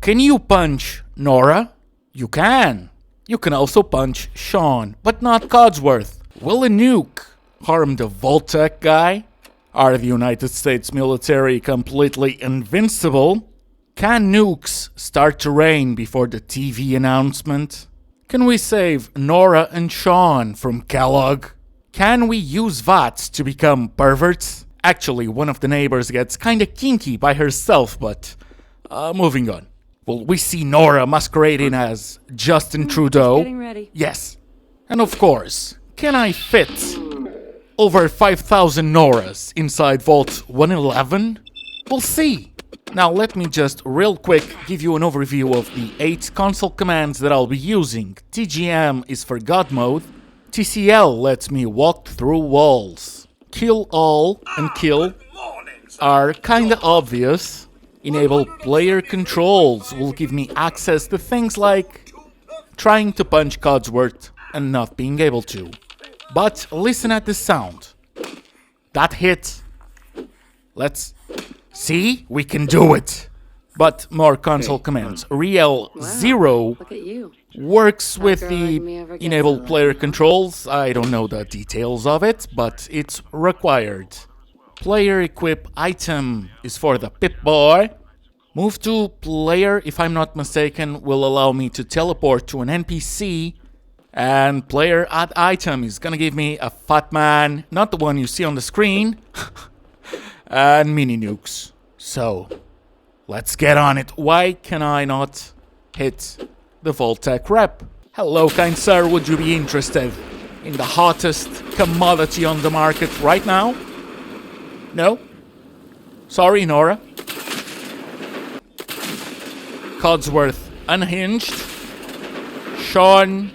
Can you punch Nora? You can. You can also punch Sean, but not Codsworth. Will a nuke harm the Voltec guy? Are the United States military completely invincible? Can nukes start to rain before the TV announcement? Can we save Nora and Sean from Kellogg? Can we use VATs to become perverts? Actually, one of the neighbors gets kinda kinky by herself, but moving on. Will we see Nora masquerading as Justin Trudeau? Getting ready. Yes. And of course, can I fit over 5,000 Noras inside Vault 111? We'll see. Now let me just real quick give you an overview of the 8 console commands that I'll be using. TGM is for God mode. TCL lets me walk through walls. Kill all and kill are kinda obvious. Enable player controls will give me access to things like trying to punch Codsworth and not being able to. But listen at the sound. That hit. Let's see, we can do it. But more console commands. Real 0 Look at you. works with girl the like me ever gets enable a player controls. I don't know the details of it, but it's required. Player equip item is for the Pip-Boy. Move to player, if I'm not mistaken, will allow me to teleport to an NPC. And player add item is gonna give me a fat man, not the one you see on the screen, and mini nukes. So, let's get on it. Why can I not hit the Voltec rep? Hello, kind sir, would you be interested in the hottest commodity on the market right now? No? Sorry, Nora. Codsworth unhinged. Sean.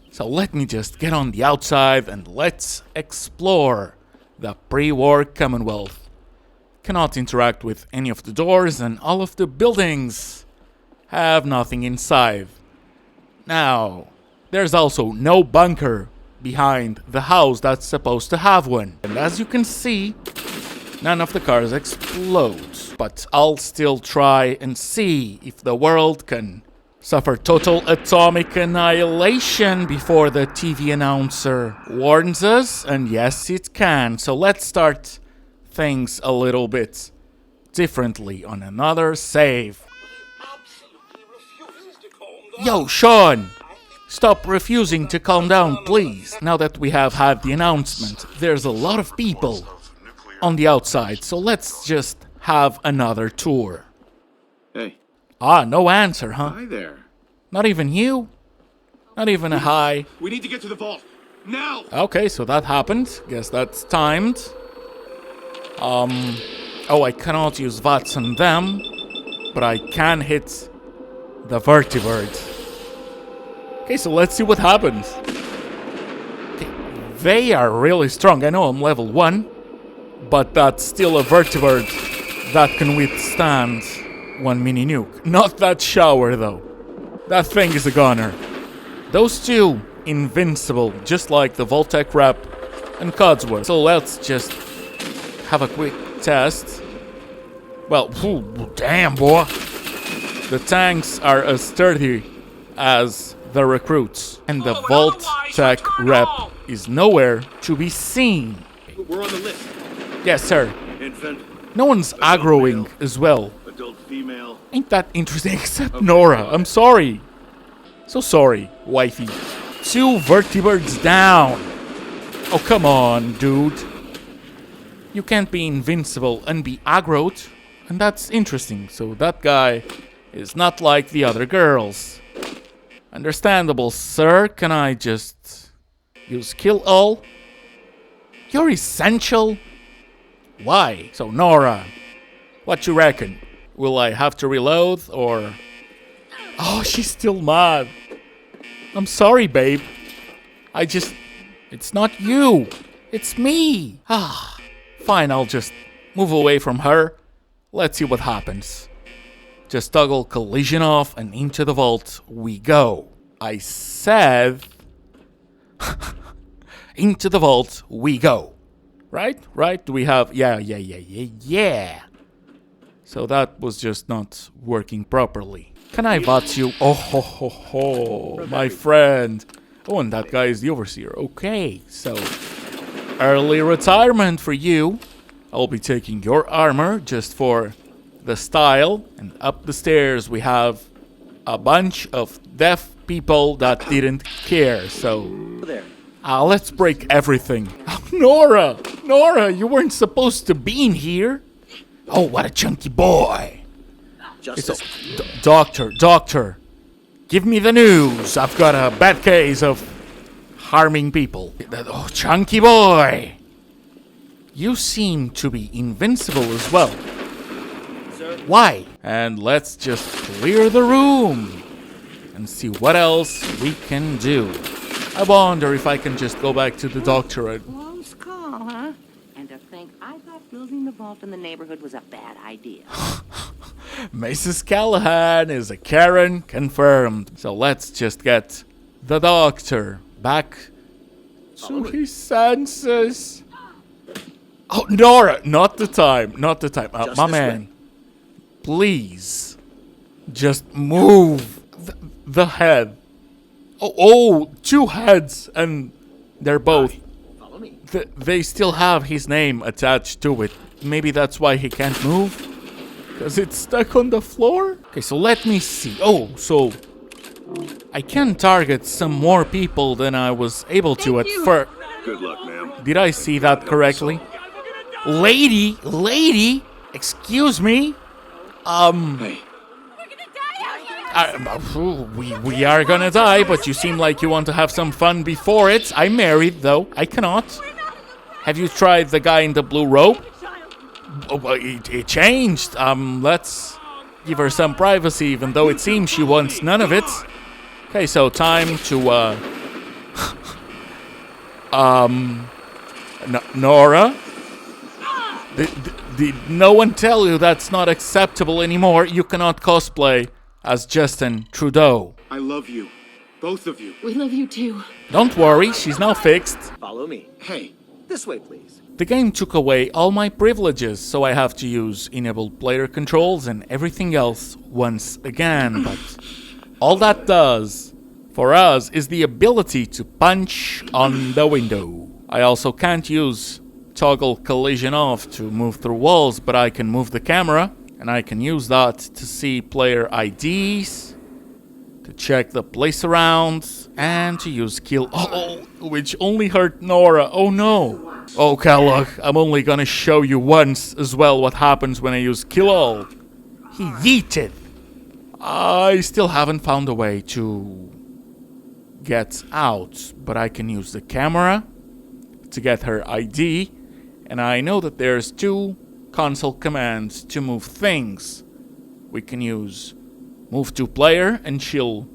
So let me just get on the outside and let's explore the pre-war Commonwealth. Cannot interact with any of the doors and all of the buildings have nothing inside. Now, there's also no bunker behind the house that's supposed to have one. And as you can see, none of the cars explode. But I'll still try and see if the world can suffer total atomic annihilation before the TV announcer warns us. And yes, it can. So let's start things a little bit differently on another save. Yo, Sean! Stop refusing to calm down, please. Now that we have had the announcement, there's a lot of people on the outside, so let's just have another tour. Hey. Ah, no answer, huh? Hi there. Not even you? Not even a hi? We need to get to the vault. Now! Okay, so that happened. Guess that's timed. Oh, I cannot use VATS on them, but I can hit the vertibird. Okay, so let's see what happens. Okay, they are really strong. I know I'm level 1, but that's still a vertibird that can withstand one mini nuke. Not that shower, though. That thing is a gunner. Those two, invincible, just like the Voltec rep and Codsworth. So let's just have a quick test. Well, damn, boy. The tanks are as sturdy as the recruits, and the Voltec rep is nowhere to be seen. We're on the list. Yes, sir. Infant. No one's aggroing as well. Adult female. Ain't that interesting? Except Nora. I'm sorry. So sorry, wifey. 2 vertibirds down. Oh, come on, dude. You can't be invincible and be aggroed. And that's interesting. So that guy is not like the other girls. Understandable, sir. Can I just use kill all? You're essential? Why? So, Nora, what you reckon? Will I have to reload or... Oh, she's still mad. I'm sorry, babe. It's not you. It's me. Ah, fine, I'll just move away from her. Let's see what happens. Just toggle collision off and into the vault we go. I said... into the vault we go. Right? Do we have... Yeah. So that was just not working properly. Can I vat you? Oh ho ho ho, my friend. Oh, and that guy is the overseer. Okay, so early retirement for you. I'll be taking your armor just for the style. And up the stairs we have a bunch of deaf people that didn't care. So let's break everything. Oh, Nora! Nora, you weren't supposed to be in here. Oh, what a chunky boy. Justice. Doctor, give me the news. I've got a bad case of harming people. Oh, chunky boy. You seem to be invincible as well. Sir. Why? And let's just clear the room and see what else we can do. I wonder if I can just go back to the doctor and... Close call, huh? And to think I thought building the vault in the neighborhood was a bad idea. Mrs. Callahan is a Karen confirmed. So let's just get the doctor back to his senses. Oh, Nora, not the time. My man, please, just move the head. Oh, two heads, and they're both. Follow me. They still have his name attached to it. Maybe that's why he can't move. Because it's stuck on the floor? Okay, so let me see. Oh, so I can target some more people than I was able to at first. Good luck, ma'am. Did I see that correctly? Lady, excuse me. Hey, We are gonna die, but you seem like you want to have some fun before it. I'm married, though. I cannot. Have you tried the guy in the blue robe? Oh, well, it changed. Let's give her some privacy, even though it seems she wants none of it. Okay, so time to, Nora? Did no one tell you that's not acceptable anymore? You cannot cosplay as Justin Trudeau. I love you. Both of you. We love you too. Don't worry, she's now fixed. Follow me. Hey, This way, please. The game took away all my privileges, so I have to use enabled player controls and everything else once again. But all that does for us is the ability to punch on the window. I also can't use toggle collision off to move through walls, but I can move the camera, and I can use that to see player IDs, to check the place around, and to use kill which only hurt Nora. Oh no. Oh, Kellogg, I'm only gonna show you once as well what happens when I use kill all. He yeeted. I still haven't found a way to get out, but I can use the camera to get her ID, and I know that there's two console commands to move things. We can use move to player, and she'll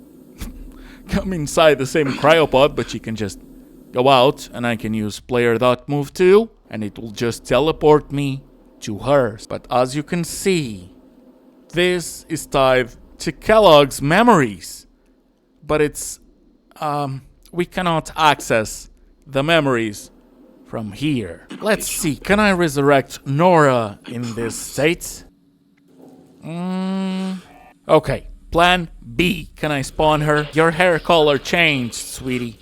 come inside the same cryopod, but she can just go out, and I can use player.move to, and it will just teleport me to her. But as you can see, this is tied to Kellogg's memories, but it's we cannot access the memories from here. Let's see, can I resurrect Nora in this state? Okay, plan B. Can I spawn her? Your hair color changed, sweetie.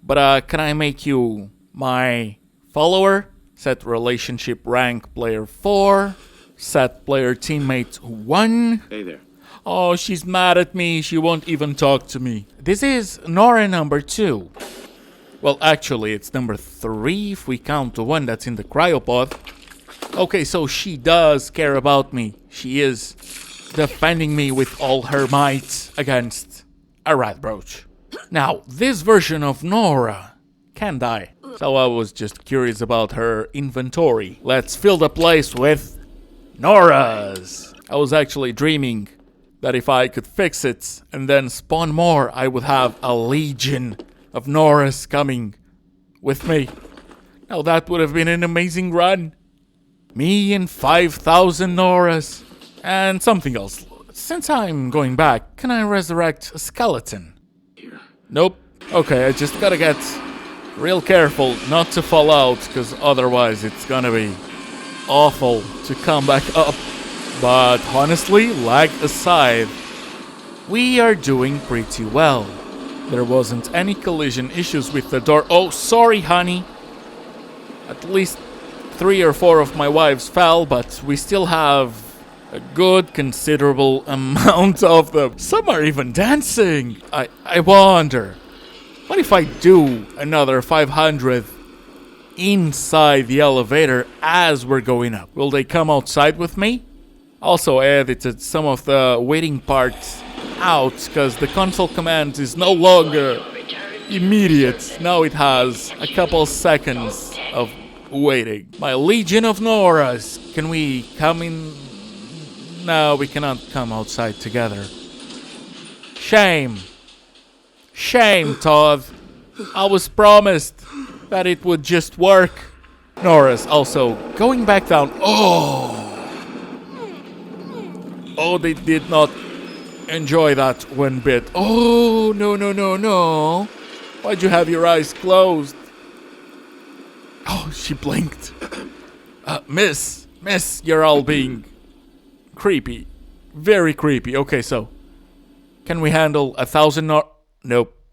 But can I make you my follower? Set relationship rank player 4. Set player teammate 1. hey there. Oh, she's mad at me. She won't even talk to me. This is Nora number 2. Well, actually, it's number 3 if we count the one that's in the cryopod. Okay, so she does care about me. She is defending me with all her might against a rat brooch. Now, this version of Nora can die. So I was just curious about her inventory. Let's fill the place with Noras. I was actually dreaming that if I could fix it and then spawn more, I would have a legion of Noras coming with me. Now that would have been an amazing run. Me and 5,000 Noras. And something else. Since I'm going back, can I resurrect a skeleton? Here. Nope. Okay, I just gotta get real careful not to fall out, because otherwise it's gonna be awful to come back up But honestly, lag aside, we are doing pretty well. There wasn't any collision issues with the door. Oh, sorry, honey. At least 3 or 4 of my wives fell, but we still have a good considerable amount of them. Some are even dancing. I wonder, what if I do another 500 inside the elevator as we're going up? Will they come outside with me? Also, I edited some of the waiting parts out because the console command is no longer immediate. Now it has a couple seconds of waiting. My legion of Noras. Can we come in? No, we cannot come outside together. Shame. Shame, Todd. I was promised that it would just work. Nora's also going back down. Oh, they did not enjoy that one bit. Oh, no. Why'd you have your eyes closed? Oh, she blinked. Miss, you're all being creepy. Very creepy. Okay, so can we handle 1,000 Nope.